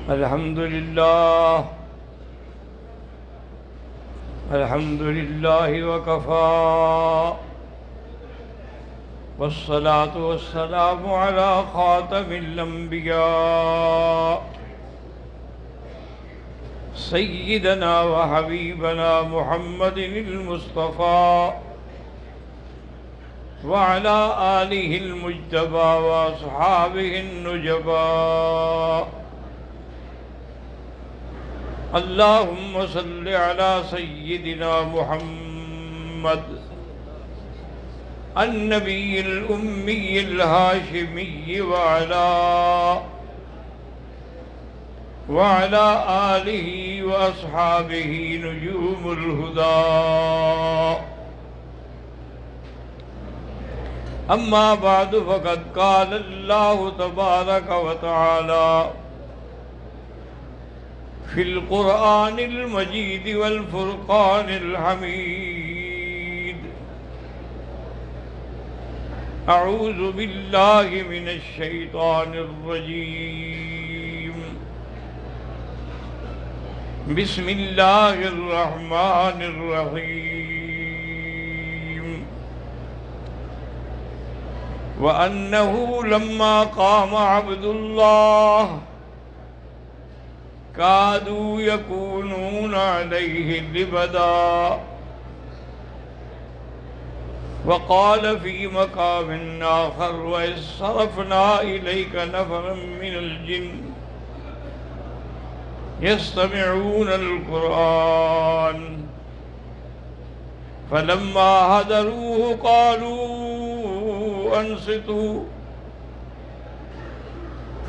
الحمد لله وكفى، والصلاة والسلام على خاتم الأنبياء سيدنا وحبيبنا محمد المصطفى وعلى آله المجتبى وأصحابه النجبى. اللهم صل على سيدنا محمد النبي الأمي الهاشمي وعلى آله وأصحابه نجوم الهدى. أما بعد، فقد قال الله تبارك وتعالى في القرآن المجيد والفرقان الحميد: أعوذ بالله من الشيطان الرجيم، بسم الله الرحمن الرحيم. وأنه لما قام عبد الله كادوا يكونون عليه لبدا. وقال في مقام آخر: وإذ صرفنا إليك نفرا من الجن يستمعون القرآن فلما حضروه قالوا أنصتوا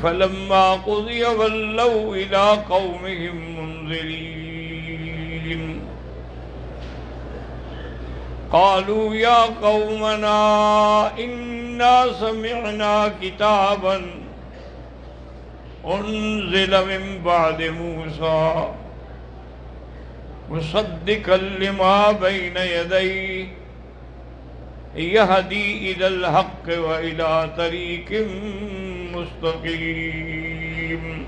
فلما قضي ولوا إلى قومهم منذرين. قالوا يا قومنا إنا سمعنا كتابا أنزل من بعد موسى مصدقا لما بين يديه يهدي إلى الحق وإلى طريق مستقيم.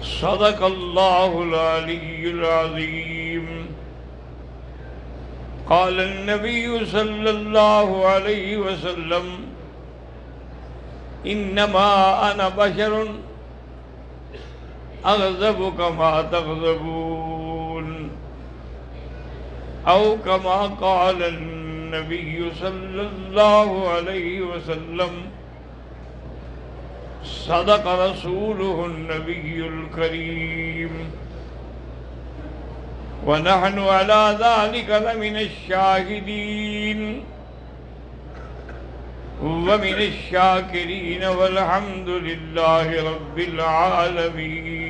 صدق الله العلي العظيم. قال النبي صلى الله عليه وسلم: إنما أنا بشر أغضب كما تغضبون، أو كما قال النبي صلى الله عليه وسلم: صدق رسوله النبي الكريم. ونحن على ذلك لمن الشاهدين ومن الشاكرين، والحمد لله رب العالمين.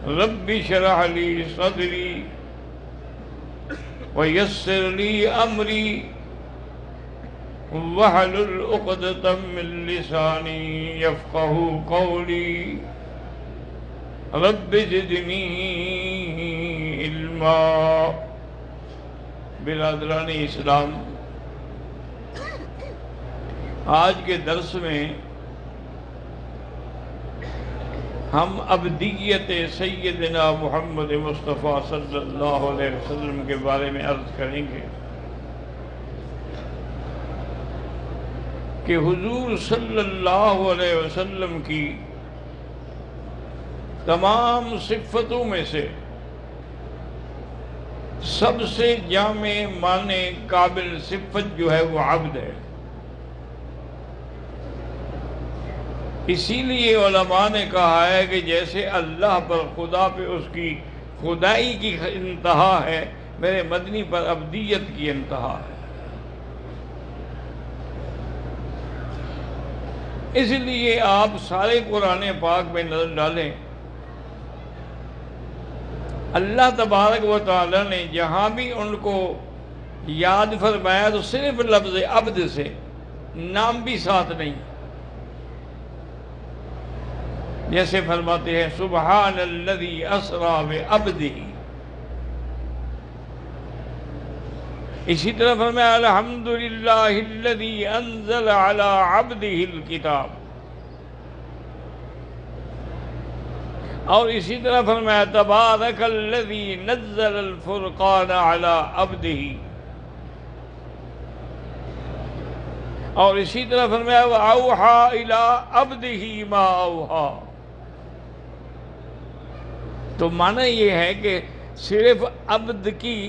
رب اشرح لي صدري ويسر لي أمري واحلل عقدة من لساني يفقه قولي. رب زدنی علما. برادران اسلام، آج کے درس میں ہم ابدیت سیدنا محمد مصطفیٰ صلی اللہ علیہ وسلم کے بارے میں عرض کریں گے کہ حضور صلی اللہ علیہ وسلم کی تمام صفتوں میں سے سب سے جامع معنی قابل صفت جو ہے وہ عبد ہے. اسی لیے علماء نے کہا ہے کہ جیسے اللہ پر خدا پہ اس کی خدائی کی انتہا ہے، میرے مدنی پر عبدیت کی انتہا ہے. اس لیے آپ سارے قرآن پاک میں نظر ڈالیں، اللہ تبارک و تعالی نے جہاں بھی ان کو یاد فرمایا تو صرف لفظ عبد سے، نام بھی ساتھ نہیں. جیسے فرماتے ہیں سبحان الذی اسریٰ بعبدہ، اسی طرح فرمایا الحمدللہ الذی انزل علی عبدہ الکتاب، اور اسی طرح فرمایا تبارک الذی نزل الفرقان علی عبدہ، اور اسی طرح فرمایا وَأَوْحَىٰ إِلَىٰ عَبْدِهِ مَا أَوْحَىٰ۔ تو معنی یہ ہے کہ صرف عبد کی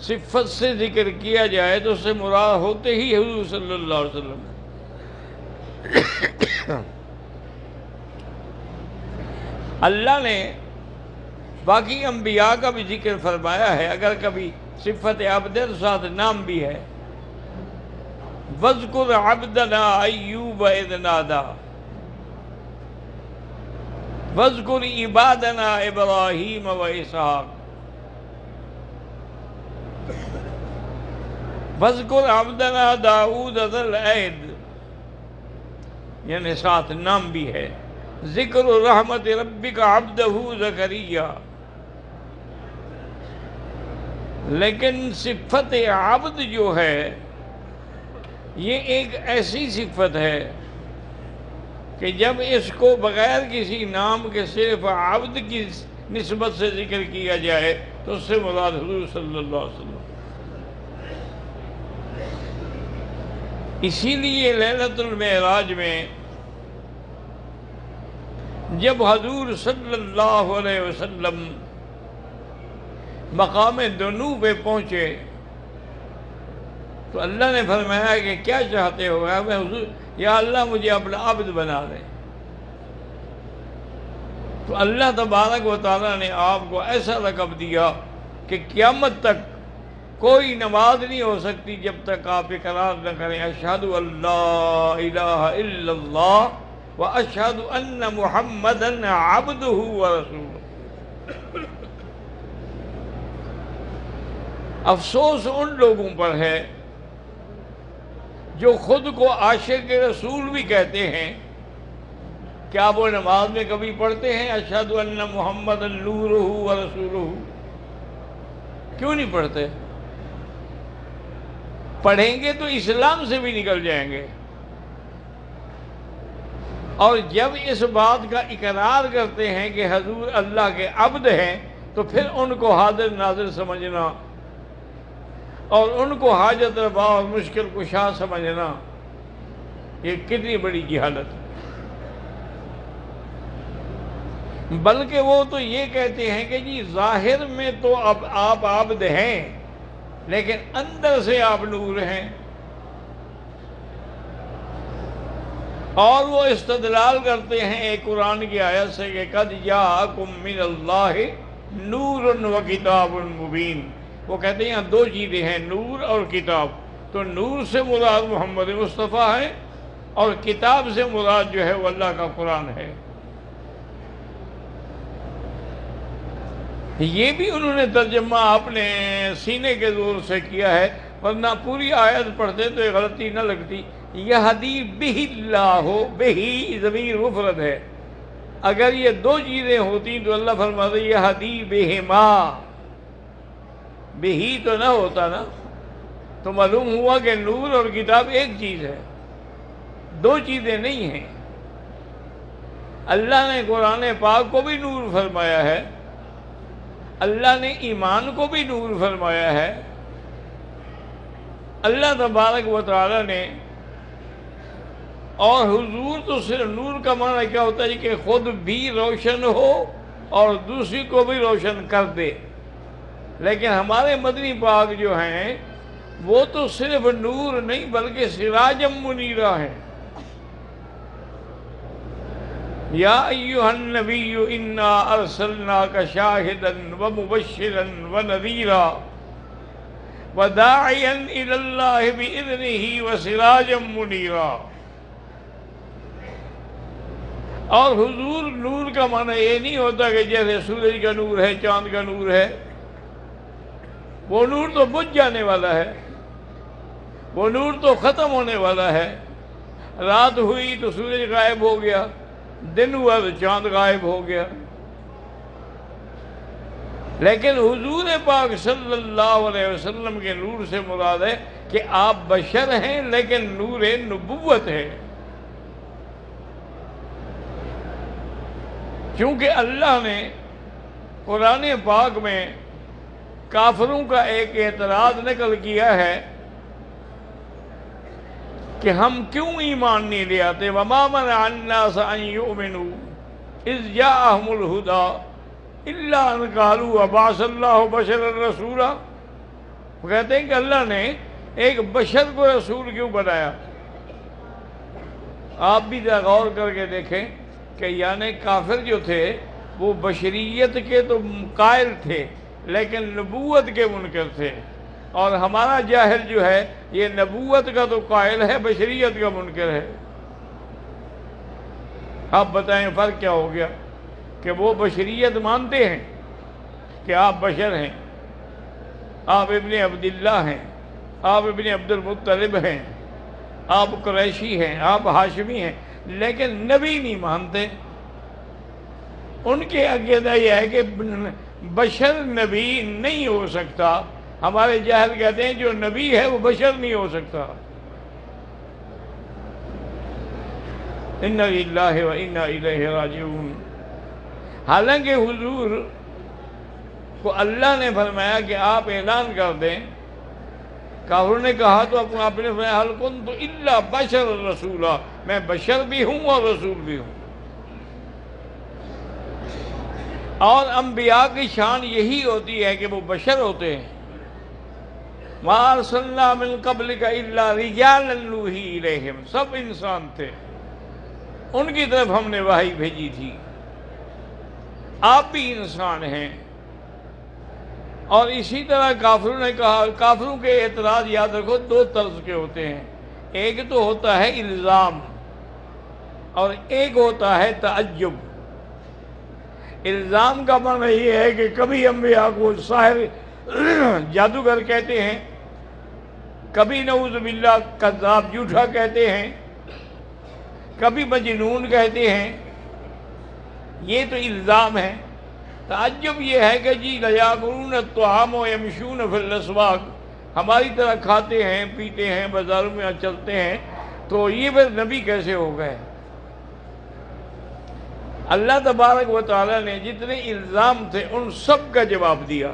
صفت سے ذکر کیا جائے تو اس سے مراد ہوتے ہی حضور صلی اللہ علیہ وسلم۔ اللہ نے باقی انبیاء کا بھی ذکر فرمایا ہے، اگر کبھی صفت عبد کے ساتھ نام بھی ہے، وَاذْكُرْ عَبْدَنَا أَيُّوبَ إِذْ نَادَىٰ وَاذْكُرْ عِبَادَنَا إِبْرَاهِيمَ وَإِسْحَاقَ وَاذْكُرْ عَبْدَنَا دَاؤُودَ ذَا الْأَيْدِ، یعنی ساتھ نام بھی ہے، ذکر رحمت ربک عبدہ زکریا۔ لیکن صفت عبد جو ہے یہ ایک ایسی صفت ہے کہ جب اس کو بغیر کسی نام کے صرف عبد کی نسبت سے ذکر کیا جائے تو اس سے مراد حضور صلی اللہ علیہ وسلم۔ اسی لیے لیلۃ المعراج میں جب حضور صلی اللہ علیہ وسلم مقام دنو پہ پہنچے تو اللہ نے فرمایا کہ کیا چاہتے ہو؟ میں حضور یا اللہ مجھے اپنا عبد بنا دے۔ تو اللہ تبارک و تعالیٰ نے آپ کو ایسا لقب دیا کہ قیامت تک کوئی نماز نہیں ہو سکتی جب تک آپ اقرار نہ کریں اشہد ان لا الہ الا اللہ و اشہد ان محمدًا عبدہ و رسولہ۔ افسوس ان لوگوں پر ہے جو خود کو عاشق رسول بھی کہتے ہیں، کیا وہ نماز میں کبھی پڑھتے ہیں اشہد ان محمد نورہ و رسولہ؟ کیوں نہیں پڑھتے؟ پڑھیں گے تو اسلام سے بھی نکل جائیں گے، اور جب اس بات کا اقرار کرتے ہیں کہ حضور اللہ کے عبد ہیں تو پھر ان کو حاضر ناظر سمجھنا اور ان کو حاجت روا اور مشکل کشا سمجھنا یہ کتنی بڑی جہالت ہے۔ بلکہ وہ تو یہ کہتے ہیں کہ جی ظاہر میں تو اب آپ عبد ہیں لیکن اندر سے آپ نور ہیں، اور وہ استدلال کرتے ہیں ایک قرآن کی آیت سے کہ قد جاءکم من اللہ نور و کتاب مبین۔ وہ کہتے ہیں یہاں دو چیزیں ہیں، نور اور کتاب، تو نور سے مراد محمد مصطفیٰ ہے اور کتاب سے مراد جو ہے وہ اللہ کا قرآن ہے۔ یہ بھی انہوں نے ترجمہ اپنے سینے کے زور سے کیا ہے، ورنہ پوری آیت پڑھتے تو یہ غلطی نہ لگتی۔ یہدی بہ اللہ، بہ ضمیر مفرد ہے، اگر یہ دو چیزیں ہوتی تو اللہ فرماتے یہدی بہما، بہی تو نہ ہوتا نا، تو معلوم ہوا کہ نور اور کتاب ایک چیز ہے، دو چیزیں نہیں ہیں۔ اللہ نے قرآن پاک کو بھی نور فرمایا ہے، اللہ نے ایمان کو بھی نور فرمایا ہے، اللہ تبارک و تعالی نے، اور حضور تو صرف نور کا معنی کیا ہوتا ہے کہ خود بھی روشن ہو اور دوسری کو بھی روشن کر دے، لیکن ہمارے مدنی پاک جو ہیں وہ تو صرف نور نہیں بلکہ سراجم منیرہ ہیں۔ یا ایہا النبی انا ارسلناک شاہدا ومبشرا ونذیرا وداعیا الی اللہ باذنہ وسراجا منیرا۔ اور حضور نور کا معنی یہ نہیں ہوتا کہ جیسے سورج کا نور ہے، چاند کا نور ہے، وہ نور تو بجھ جانے والا ہے، وہ نور تو ختم ہونے والا ہے۔ رات ہوئی تو سورج غائب ہو گیا، دن ہوا تو چاند غائب ہو گیا۔ لیکن حضور پاک صلی اللہ علیہ وسلم کے نور سے مراد ہے کہ آپ بشر ہیں لیکن نور نبوت ہے، کیونکہ اللہ نے قرآن پاک میں کافروں کا ایک اعتراض نقل کیا ہے کہ ہم کیوں ایمان نہیں لے آتے، وَمَا مَنَعَ النَّاسَ أَن يُؤْمِنُوا إِذْ جَاءَهُمُ الْهُدَىٰ إِلَّا أَن قَالُوا أَبَعَثَ اللَّهُ بَشَرًا رَسُولًا۔ وہ کہتے ہیں کہ اللہ نے ایک بشر کو رسول کیوں بنایا؟ آپ بھی ذرا غور کر کے دیکھیں کہ یعنی کافر جو تھے وہ بشریت کے تو قائل تھے لیکن نبوت کے منکر تھے، اور ہمارا جاہل جو ہے یہ نبوت کا تو قائل ہے، بشریت کا منکر ہے۔ آپ بتائیں فرق کیا ہو گیا؟ کہ وہ بشریت مانتے ہیں کہ آپ بشر ہیں، آپ ابن عبداللہ ہیں، آپ ابن عبد المطلب ہیں، آپ قریشی ہیں، آپ ہاشمی ہیں، لیکن نبی نہیں مانتے۔ ان کے عقیدہ یہ ہے کہ بشر نبی نہیں ہو سکتا۔ ہمارے جاہل کہتے ہیں جو نبی ہے وہ بشر نہیں ہو سکتا۔ اِنَّا لِلَّهِ وَإِنَّا إِلَيْهِ راجعون۔ حالانکہ حضور کو اللہ نے فرمایا کہ آپ اعلان کر دیں، کافروں نے کہا تو آپ نے فرمایا هَلْ كُنْتُ إِلَّا بَشَرًا رَسُولًا، میں بشر بھی ہوں اور رسول بھی ہوں۔ اور انبیاء کی شان یہی ہوتی ہے کہ وہ بشر ہوتے ہیں۔ مَا أَرْسَلْنَا مِن قَبْلِكَ إِلَّا رِجَالًا نُوحِي إِلَيْهِمْ، سب انسان تھے، ان کی طرف ہم نے وحی بھیجی تھی۔ آپ بھی انسان ہیں۔ اور اسی طرح کافروں نے کہا، کافروں کے اعتراض یاد رکھو دو طرز کے ہوتے ہیں، ایک تو ہوتا ہے الزام اور ایک ہوتا ہے تعجب۔ الزام کا معنی یہ ہے کہ کبھی انبیاء کو ساحر جادوگر کہتے ہیں، کبھی نعوذ باللہ کذاب جھوٹا کہتے ہیں، کبھی مجنون کہتے ہیں، یہ تو الزام ہے۔ تعجب یہ ہے کہ جی لَيَأْكُلُونَ الطَّعَامَ وَيَمْشُونَ فِي الْأَسْوَاقِ، ہماری طرح کھاتے ہیں پیتے ہیں بازاروں میں چلتے ہیں، تو یہ پھر نبی کیسے ہو گئے؟ اللہ تبارک و تعالیٰ نے جتنے الزام تھے ان سب کا جواب دیا،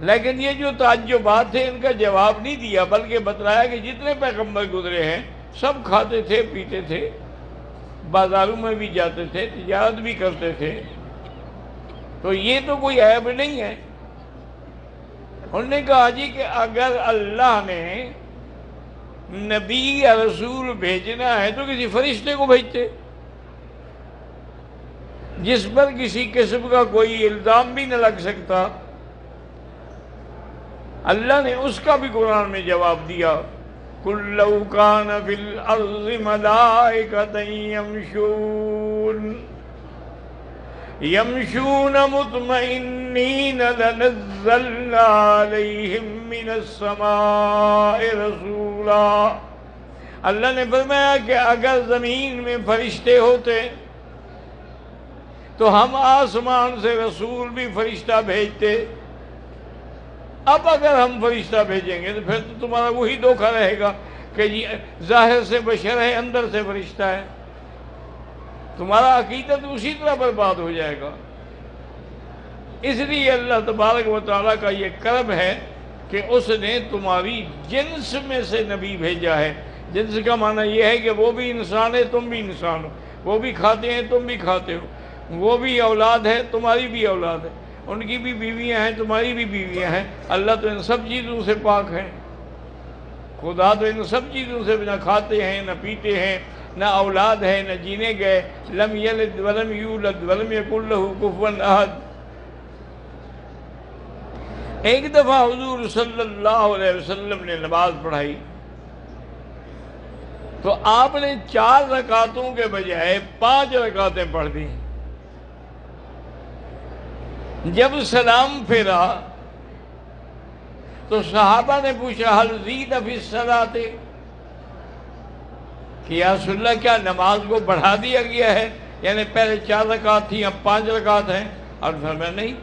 لیکن یہ جو تعجبات تھے ان کا جواب نہیں دیا، بلکہ بتلایا کہ جتنے پیغمبر گزرے ہیں سب کھاتے تھے پیتے تھے، بازاروں میں بھی جاتے تھے، تجارت بھی کرتے تھے، تو یہ تو کوئی عیب نہیں ہے۔ انہوں نے کہا جی کہ اگر اللہ نے نبی یا رسول بھیجنا ہے تو کسی فرشتے کو بھیجتے جس پر کسی قسم کا کوئی الزام بھی نہ لگ سکتا۔ اللہ نے اس کا بھی قرآن میں جواب دیا، قُل لَّوْ كَانَ فِي الْأَرْضِ مَلَائِكَةٌ يَمْشُونَ مُطْمَئِنِّينَ لَنَزَّلْنَا عَلَيْهِم مِّنَ السَّمَاءِ رَسُولًا۔ اللہ نے فرمایا کہ اگر زمین میں فرشتے ہوتے تو ہم آسمان سے رسول بھی فرشتہ بھیجتے۔ اب اگر ہم فرشتہ بھیجیں گے تو پھر تو تمہارا وہی دھوکہ رہے گا کہ جی ظاہر سے بشر ہے اندر سے فرشتہ ہے، تمہارا عقیدت اسی طرح برباد ہو جائے گا۔ اس لیے اللہ تبارک و تعالیٰ کا یہ کرم ہے کہ اس نے تمہاری جنس میں سے نبی بھیجا ہے۔ جنس کا معنی یہ ہے کہ وہ بھی انسان ہے تم بھی انسان ہو، وہ بھی کھاتے ہیں تم بھی کھاتے ہو، وہ بھی اولاد ہے تمہاری بھی اولاد ہے، ان کی بھی بیویاں ہیں تمہاری بھی بیویاں ہیں۔ اللہ تو ان سب چیزوں سے پاک ہے، خدا تو ان سب چیزوں سے نہ کھاتے ہیں نہ پیتے ہیں نہ اولاد ہے نہ جینے گئے۔ لم یلد ولم یولد ولم یکن لہ کفوا احد۔ ایک دفعہ حضور صلی اللہ علیہ وسلم نے نماز پڑھائی تو آپ نے 4 رکعتوں کے بجائے 5 رکعتیں پڑھ دیں۔ جب سلام پھیرا تو صحابہ نے پوچھا حل زید فی الصلاۃ، کہ یا رسول اللہ کیا نماز کو بڑھا دیا گیا ہے؟ یعنی پہلے 4 رکعت تھی اب 5 رکعت ہیں؟ اور فرمایا نہیں،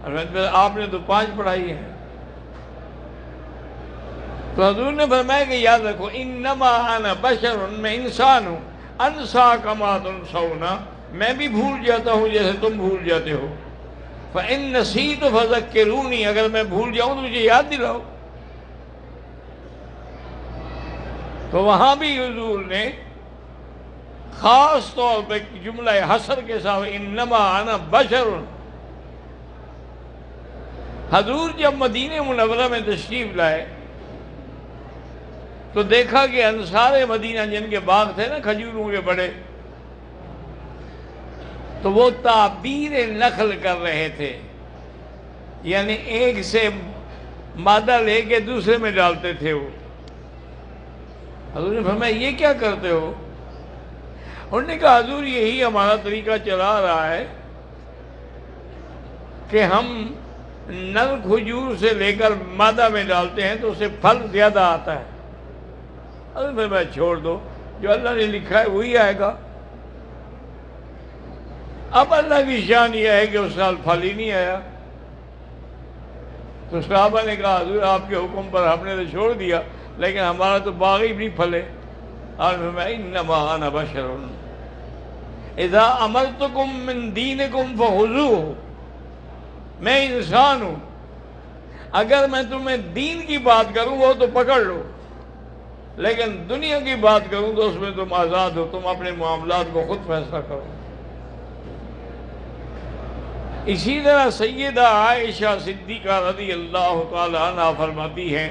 اور آپ نے تو 5 پڑھائی ہے۔ تو حضور نے فرمایا کہ یاد رکھو انما انا بشر، میں انسان ہوں، انسا کما تنسون، میں بھی بھول جاتا ہوں جیسے تم بھول جاتے ہو، فإن نسیت فذکرونی، اگر میں بھول جاؤں تو مجھے یاد دلاؤ۔ تو وہاں بھی حضور نے خاص طور پہ جملہ حصر کے ساتھ انما انا بشر۔ حضور جب مدینہ منورہ میں تشریف لائے تو دیکھا کہ انصار مدینہ جن کے باغ تھے نا کھجوروں کے بڑے، تو وہ تعبیر نخل کر رہے تھے، یعنی ایک سے مادہ لے کے دوسرے میں ڈالتے تھے۔ وہ حضور نے فرمایا یہ کیا کرتے ہو؟ انہوں نے کہا حضور یہی ہمارا طریقہ چلا رہا ہے کہ ہم نر کھجور سے لے کر مادہ میں ڈالتے ہیں تو اسے پھل زیادہ آتا ہے۔ حضور نے فرمایا چھوڑ دو، جو اللہ نے لکھا ہے وہی آئے گا۔ اب اللہ کی شان یہ ہے کہ اس سال پھل ہی نہیں آیا، تو صحابہ نے کہا حضور آپ کے حکم پر ہم نے تو چھوڑ دیا، لیکن ہمارا تو باغ ہی نہیں پھلے۔ اور فرمایا انما انا بشر اذا امرتکم من دینکم فخذوہ، میں انسان ہوں، اگر میں تمہیں دین کی بات کروں وہ تو پکڑ لو، لیکن دنیا کی بات کروں تو اس میں تم آزاد ہو، تم اپنے معاملات کو خود فیصلہ کرو۔ اسی طرح سیدہ عائشہ صدیقہ رضی اللہ تعالی عنہ فرماتی ہیں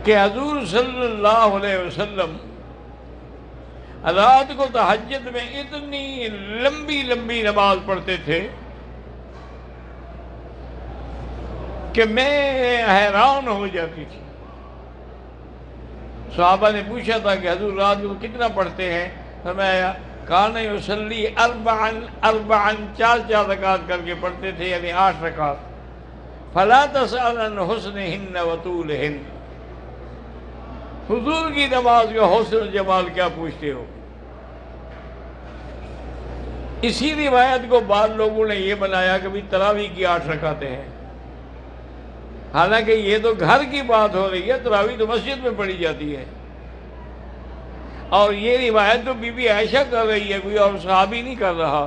کہ حضور صلی اللہ علیہ وسلم رات کو تہجد میں اتنی لمبی لمبی نماز پڑھتے تھے کہ میں حیران ہو جاتی تھی۔ صحابہ نے پوچھا تھا کہ حضور رات کو کتنا پڑھتے ہیں؟ فرمایا کان یصلی اربعا، 4 رکعت کر کے پڑھتے تھے، یعنی 8 رکعت۔ فلا تسأل عن حسنہن وطولہن، حضور کی نماز کا حسن و جمال کیا پوچھتے ہو؟ اسی روایت کو بعض لوگوں نے یہ بنایا کہ بھی تراویح کی 8 رکعتیں ہیں، حالانکہ یہ تو گھر کی بات ہو رہی ہے، تراویح تو مسجد میں پڑھی جاتی ہے، اور یہ روایت تو بی بی عائشہ کر رہی ہے، کوئی اور صحابی نہیں کر رہا،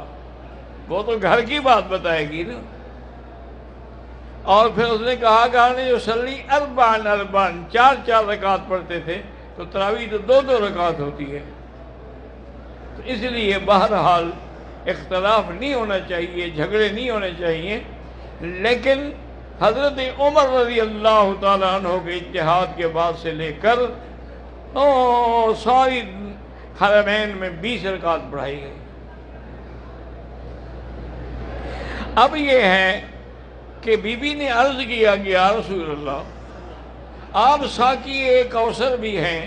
وہ تو گھر کی بات بتائے گی نا۔ اور پھر اس نے کہا کہ جو صلی اربعن 4 رکعت پڑھتے تھے، تو تراویح تو 2 رکعت ہوتی ہے۔ تو اس لیے بہرحال اختلاف نہیں ہونا چاہیے، جھگڑے نہیں ہونے چاہیے، لیکن حضرت عمر رضی اللہ تعالیٰ عنہ کے اجتہاد کے بعد سے لے کر ساری حرمین میں 20 رکعت پڑھائی گئی۔ اب یہ ہے کہ بی بی نے عرض کیا کہ یا رسول اللہ آپ ساقی کوثر بھی ہیں،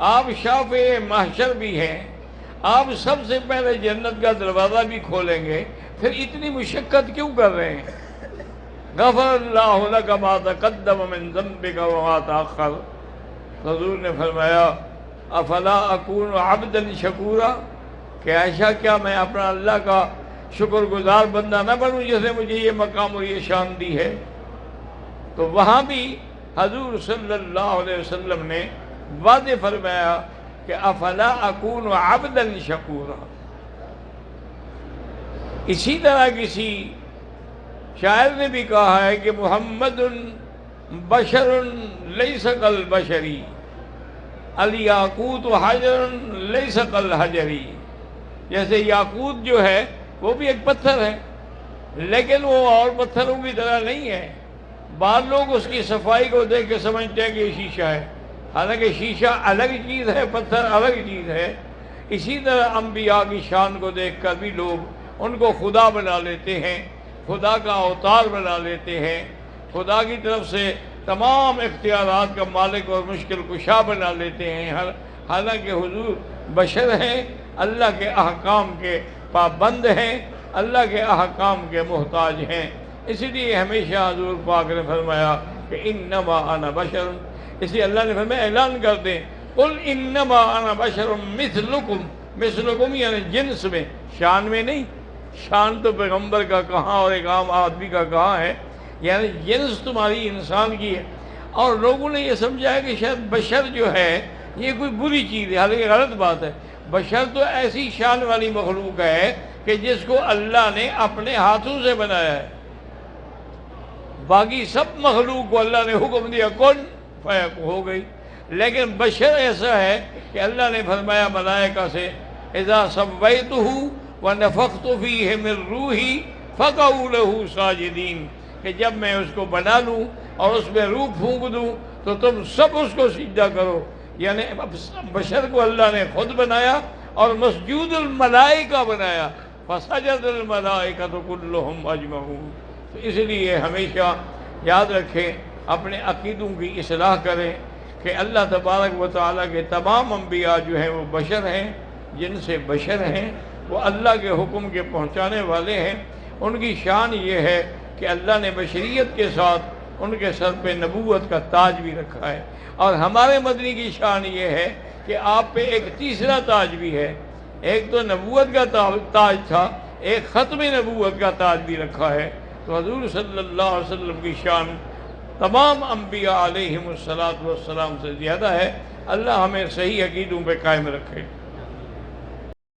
آپ شافع محشر بھی ہیں، آپ سب سے پہلے جنت کا دروازہ بھی کھولیں گے، پھر اتنی مشقت کیوں کر رہے ہیں؟ غفر اللہ لک ما تقدم من ذنبک وما تأخر۔ حضور نے فرمایا افلا اکون عبدا شکورا، کہ عائشہ کیا میں اپنا اللہ کا شکر گزار بندہ نہ بنوں جیسے مجھے یہ مقام اور یہ شان دی ہے؟ تو وہاں بھی حضور صلی اللہ علیہ وسلم نے واضح فرمایا کہ افلا اکون عبدا شکورا۔ اسی طرح کسی شاعر نے بھی کہا ہے کہ محمد بشر لیس کالبشری، الیاقوت حجر لیس کالحجری، جیسے یاقوت جو ہے وہ بھی ایک پتھر ہے، لیکن وہ اور پتھروں کی طرح نہیں ہے۔ بعض لوگ اس کی صفائی کو دیکھ کے سمجھتے ہیں کہ یہ شیشہ ہے، حالانکہ شیشہ الگ چیز ہے، پتھر الگ چیز ہے۔ اسی طرح انبیاء کی شان کو دیکھ کر بھی لوگ ان کو خدا بنا لیتے ہیں، خدا کا اوتار بنا لیتے ہیں، خدا کی طرف سے تمام اختیارات کا مالک اور مشکل کشا بنا لیتے ہیں، حالانکہ حضور بشر ہیں، اللہ کے احکام کے پابند ہیں، اللہ کے احکام کے محتاج ہیں۔ اسی لیے ہمیشہ حضور پاک نے فرمایا کہ انما انا بشر، اس لیے اللہ نے فرمایا اعلان کر دیں قل انما انا بشر مثلکم، مثلکم یعنی جنس میں، شان میں نہیں، شان تو پیغمبر کا کہاں اور ایک عام آدمی کا کہاں ہے، یعنی جنس تمہاری انسان کی ہے۔ اور لوگوں نے یہ سمجھا ہے کہ شاید بشر جو ہے یہ کوئی بری چیز ہے، حالانکہ غلط بات ہے۔ بشر تو ایسی شان والی مخلوق ہے کہ جس کو اللہ نے اپنے ہاتھوں سے بنایا ہے۔ باقی سب مخلوق کو اللہ نے حکم دیا کن فیکون، ہو گئی، لیکن بشر ایسا ہے کہ اللہ نے فرمایا ملائکہ سے اذا سویتہ ونفخت فیہ من روحی فقعوا لہ ساجدین، کہ جب میں اس کو بنا لوں اور اس میں روح پھونک دوں تو تم سب اس کو سجدہ کرو۔ یعنی بشر کو اللہ نے خود بنایا اور مسجود الملائکہ بنایا، فسجد الملائکۃ کلہم اجمعون۔ تو اس لیے ہمیشہ یاد رکھیں، اپنے عقیدوں کی اصلاح کریں کہ اللہ تبارک و تعالیٰ کے تمام انبیاء جو ہیں وہ بشر ہیں، جن سے بشر ہیں، وہ اللہ کے حکم کے پہنچانے والے ہیں۔ ان کی شان یہ ہے کہ اللہ نے بشریت کے ساتھ ان کے سر پہ نبوت کا تاج بھی رکھا ہے، اور ہمارے مدنی کی شان یہ ہے کہ آپ پہ ایک تیسرا تاج بھی ہے۔ ایک تو نبوت کا تاج تھا، ایک ختم نبوت کا تاج بھی رکھا ہے۔ تو حضور صلی اللہ علیہ وسلم کی شان تمام انبیاء علیہم الصلاۃ والسلام سے زیادہ ہے۔ اللہ ہمیں صحیح عقیدوں پہ قائم رکھے۔